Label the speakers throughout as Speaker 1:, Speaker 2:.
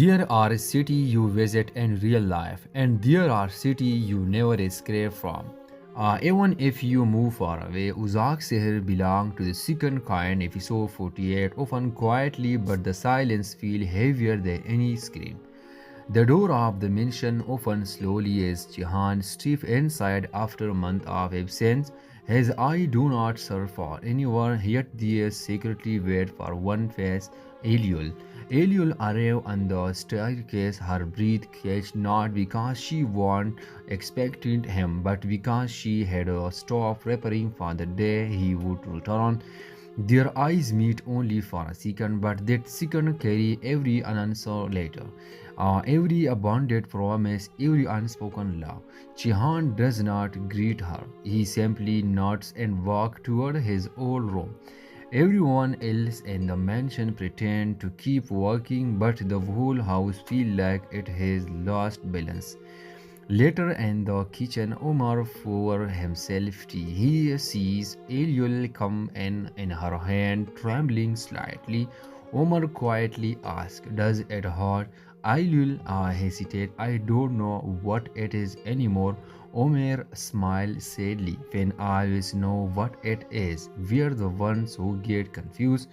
Speaker 1: There are cities you visit in real life, and there are cities you never escape from. Even if you move far away, Uzak Sehir belong to the second kind, episode 48, often quietly, but the silence feels heavier than any scream. The door of the mansion opens slowly as Jihan steps inside after a month of absence. His eyes do not search for anyone, yet they secretly wait for one face, Eliul. Eliul arrived on the staircase, her breath catch not because she wasn't expecting him, but because she had stopped preparing for the day he would return. Their eyes meet only for a second, but that second carry every unanswered letter, every abandoned promise, every unspoken love. Chihan does not greet her. He simply nods and walks toward his old room. Everyone else in the mansion pretend to keep working, but the whole house feels like it has lost balance. Later in the kitchen, Omar for himself tea. He sees Eliul come in her hand, trembling slightly. Omar quietly asks, "Does it hurt?" Eliul hesitates. "I don't know what it is anymore." Omar smiles sadly. "When I always know what it is, we're the ones who get confused."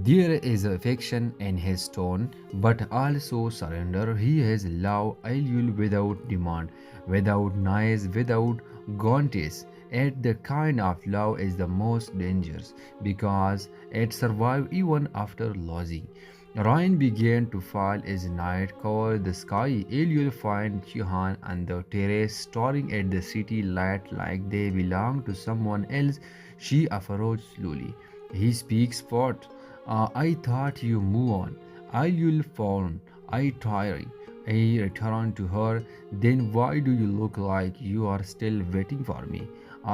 Speaker 1: There is affection in his tone, but also surrender. He has loved Ayul without demand, without noise, without gauntness. And the kind of love is the most dangerous because it survives even after losing. Rain began to fall as night covered the sky. Eliel finds Chihan on the terrace staring at the city light like they belong to someone else. She approaches slowly. He speaks forth. "I thought you move on. I'll phone. I tired." I return to her. "Then why do you look like you are still waiting for me?"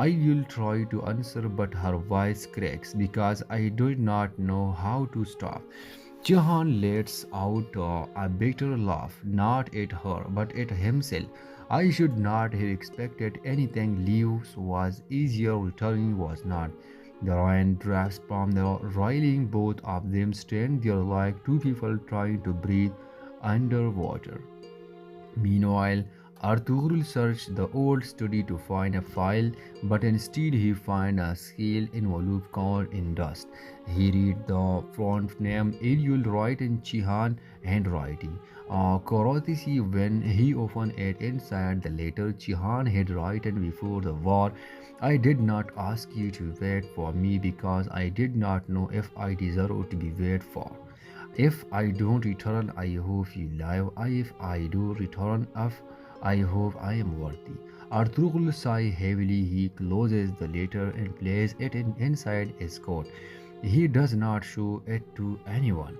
Speaker 1: I will try to answer, but her voice cracks because I do not know how to stop. Johan lets out a bitter laugh, not at her, but at himself. I should not have expected anything. Leaves was easier, returning was not. The rain drips from the railing, both of them stand there like two people trying to breathe underwater. Meanwhile, Arturo searched the old study to find a file, but instead he finds a scale envelope covered in dust. He read the font name Ariel right in Chihan handwriting. Courtesy when he opened it inside the letter Chihan had written before the war. "I did not ask you to wait for me because I did not know if I deserved to be waited for. If I don't return, I hope you live. If I do return, I hope I am worthy." Arthur sigh heavily. He closes the letter and places it inside his coat. He does not show it to anyone.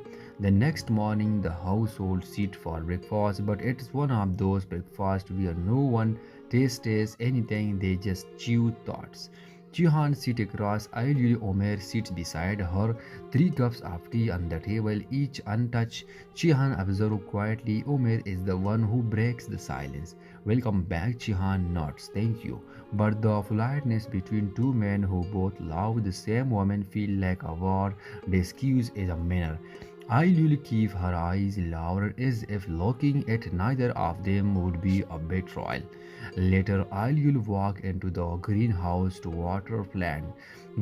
Speaker 1: The next morning, the household sit for breakfast, but it's one of those breakfasts where no one tastes anything, they just chew thoughts. Jihan sits across aisle. Omer sits beside her, three cups of tea on the table, each untouched. Jihan observes quietly. Omer is the one who breaks the silence. "Welcome back," Jihan nods. "Thank you." But the politeness between two men who both love the same woman feels like a war disguised as a manner. I'll keep her eyes lowered as if looking at neither of them would be a betrayal. Later, I'll walk into the greenhouse to water plant,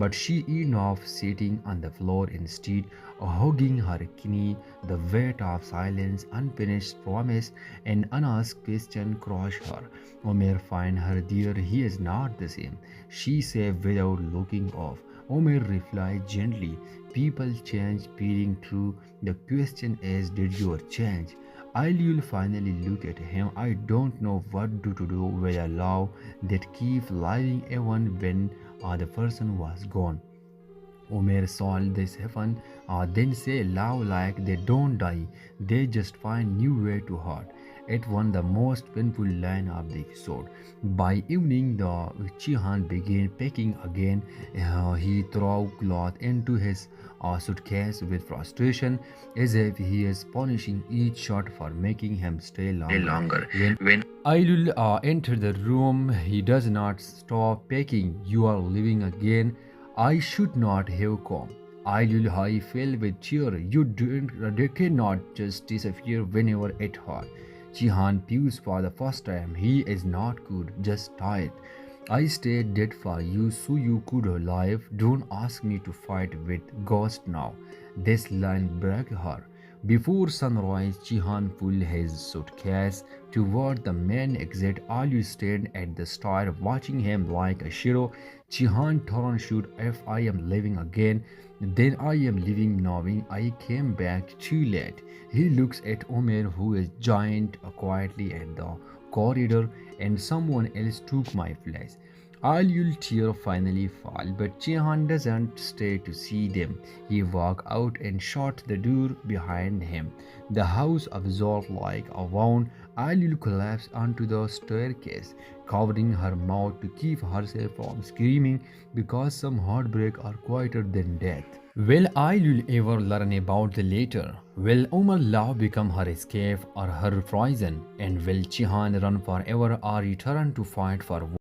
Speaker 1: but she ended up sitting on the floor instead, hugging her knee. The weight of silence, unfinished promise, and unasked question crushed her. Omer find her there. He is not the same, she said without looking off. Omer replied gently, "People change, peering through. The question is, did you change?" I'll finally look at him. I don't know what to do with a love that keeps living even when the person was gone. Omer saw this happen, then say love like they don't die, they just find new way to hurt. It was the most painful line of the episode. By evening, the Chihan began packing again. He threw cloth into his suitcase with frustration, as if he is punishing each shot for making him stay longer. When Ailul entered the room, he does not stop packing. "You are leaving again." "I should not have come." Aylul Hai fell with cheer. They cannot just disappear whenever it hot. Jihan pews for the first time. He is not good, just tired. I stayed dead for you so you could live. Don't ask me to fight with ghost now. This line broke her. Before sunrise, Jihan pulled his suitcase toward the main exit. Alu stayed at the start, watching him like a shadow. Jihan turned shoot if I am living again, then I am living knowing I came back too late. He looks at Omer who is giant quietly at the corridor and someone else took my place. Alyul tear finally fall, but Jihan doesn't stay to see them. He walked out and shut the door behind him. The house absorbed like a wound. Alyul collapsed onto the staircase, covering her mouth to keep herself from screaming because some heartbreak are quieter than death. Will Aylul ever learn about the later? Will Umar love become her escape or her poison? And will Chihan run forever or return to fight for